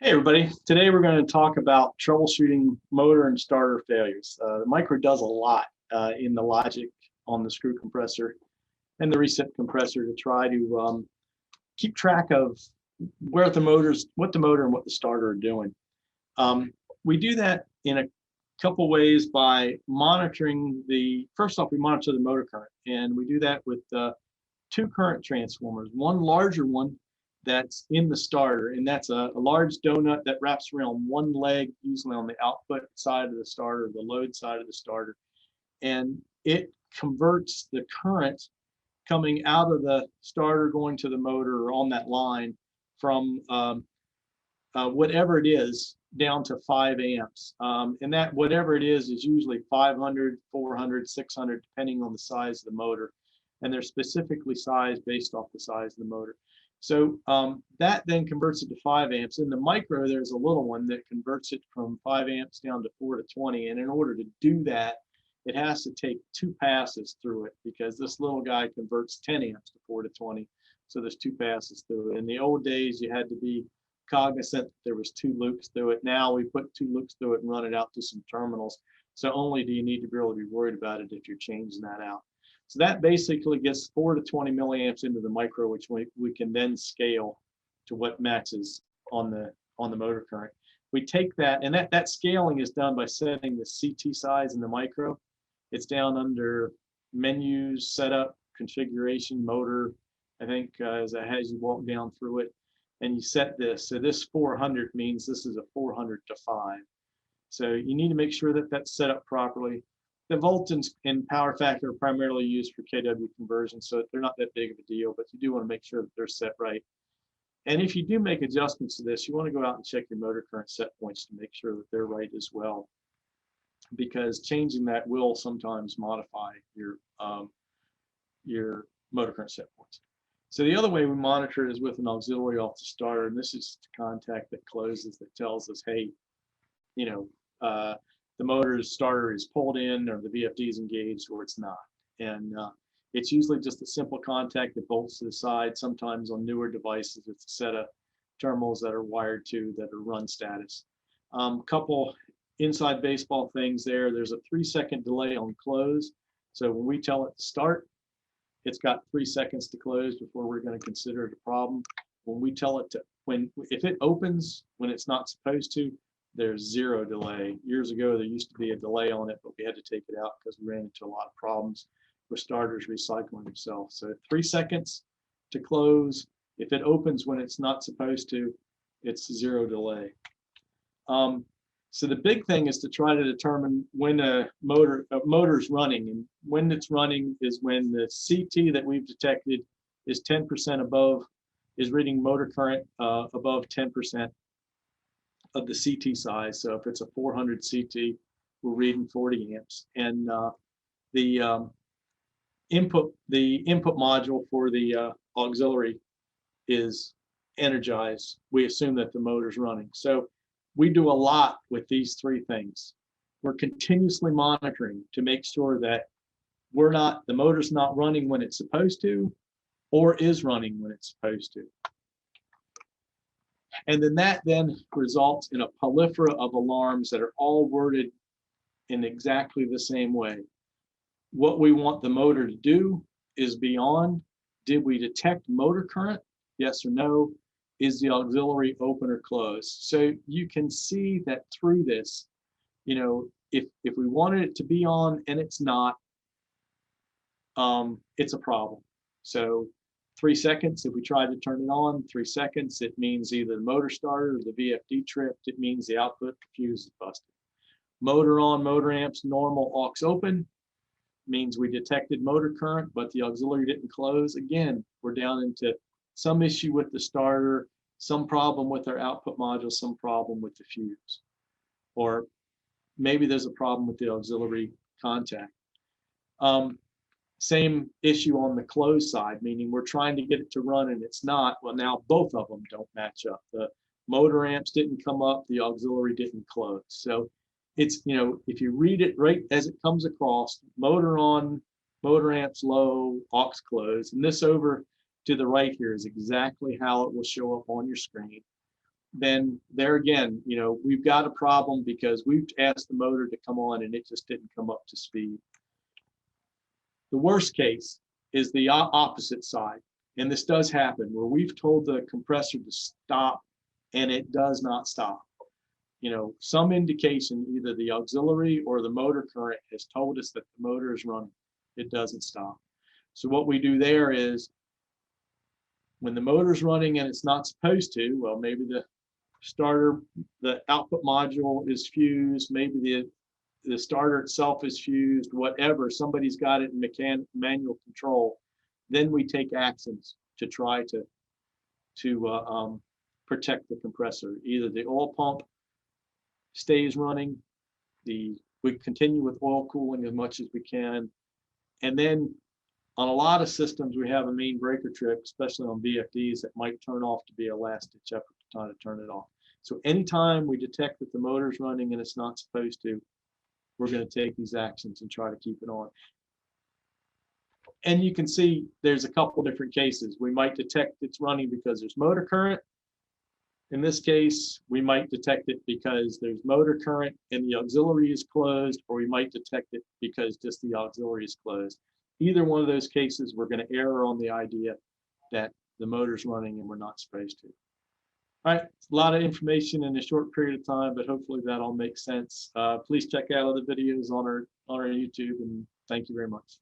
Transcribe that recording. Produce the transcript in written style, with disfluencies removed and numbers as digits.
Hey everybody, today we're going to talk about troubleshooting motor and starter failures. The micro does a lot in the logic on the screw compressor and the reset compressor to try to keep track of where the motors, what the motor and what the starter are doing. We do that in a couple ways by monitoring first off, we monitor the motor current, and we do that with two current transformers, one larger one that's in the starter, and that's a large donut that wraps around one leg, usually on the output side of the starter, the load side of the starter, and it converts the current coming out of the starter going to the motor or on that line from whatever it is down to 5 amps. And that whatever it is usually 500, 400, 600, depending on the size of the motor. And they're specifically sized based off the size of the motor. So that then converts it to 5 amps. In the micro, there's a little one that converts it from 5 amps down to 4 to 20. And in order to do that, it has to take 2 passes through it, because this little guy converts 10 amps to 4 to 20. So there's 2 passes through it. In the old days, you had to be cognizant there was 2 loops through it. Now we put 2 loops through it and run it out to some terminals. So only do you need to really be worried about it if you're changing that out. So that basically gets 4 to 20 milliamps into the micro, which we can then scale to what matches on the motor current. We take that, and that scaling is done by setting the CT size in the micro. It's down under menus, setup, configuration, motor, I think, as you walk down through it, and you set this. So this 400 means this is a 400 to 5. So you need to make sure that that's set up properly. The volts and power factor are primarily used for kW conversion, so they're not that big of a deal, but you do want to make sure that they're set right. And if you do make adjustments to this, you want to go out and check your motor current set points to make sure that they're right as well, because changing that will sometimes modify your motor current set points. So the other way we monitor it is with an auxiliary off the starter, and this is the contact that closes that tells us, hey, the motor's starter is pulled in, or the VFD is engaged, or it's not. And it's usually just a simple contact that bolts to the side. Sometimes on newer devices, it's a set of terminals that are wired to that are run status. Couple inside baseball things there. There's a 3-second delay on close. So when we tell it to start, it's got 3 seconds to close before we're going to consider it a problem. When we tell it to, if it opens when it's not supposed to, there's 0 delay. Years ago, there used to be a delay on it, but we had to take it out because we ran into a lot of problems with starters recycling themselves. So 3 seconds to close. If it opens when it's not supposed to, it's 0 delay. So the big thing is to try to determine when a motor's running, and when it's running is when the CT that we've detected is 10% above, is reading motor current above 10% of the CT size. So if it's a 400 CT, we're reading 40 amps. And the input module for the auxiliary is energized. We assume that the motor's running. So we do a lot with these 3 things. We're continuously monitoring to make sure that the motor's not running when it's supposed to, or is running when it's supposed to. And then that results in a proliferation of alarms that are all worded in exactly the same way. What we want the motor to do is beyond, did we detect motor current? Yes or no? Is the auxiliary open or closed? So you can see that through this, if we wanted it to be on and it's not, it's a problem. So 3 seconds, if we try to turn it on, 3 seconds, it means either the motor started or the VFD tripped. It means the output fuse is busted. Motor on, motor amps, normal, aux open, means we detected motor current, but the auxiliary didn't close. Again, we're down into some issue with the starter, some problem with our output module, some problem with the fuse. Or maybe there's a problem with the auxiliary contact. Same issue on the close side, meaning we're trying to get it to run and it's not. Well, now both of them don't match up. The motor amps didn't come up, the auxiliary didn't close. So it's, if you read it right as it comes across, motor on, motor amps low, aux close, and this over to the right here is exactly how it will show up on your screen. then there again, we've got a problem because we've asked the motor to come on and it just didn't come up to speed. The worst case is the opposite side. And this does happen where we've told the compressor to stop and it does not stop. Some indication, either the auxiliary or the motor current has told us that the motor is running. It doesn't stop. So what we do there is when the motor's running and it's not supposed to, well, maybe the output module is fused, maybe the starter itself is fused, whatever, somebody's got it in manual control, then we take actions to try to protect the compressor. Either the oil pump stays running, we continue with oil cooling as much as we can, and then on a lot of systems we have a main breaker trip, especially on VFDs, that might turn off to be a last-ditch effort to try to turn it off. So anytime we detect that the motor's running and it's not supposed to, we're going to take these actions and try to keep it on. And you can see there's a couple different cases. We might detect it's running because there's motor current. In this case, we might detect it because there's motor current and the auxiliary is closed, or we might detect it because just the auxiliary is closed. Either one of those cases, we're going to err on the idea that the motor's running and we're not supposed to. All right, a lot of information in a short period of time, but hopefully that all makes sense. Please check out other videos on our YouTube, and thank you very much.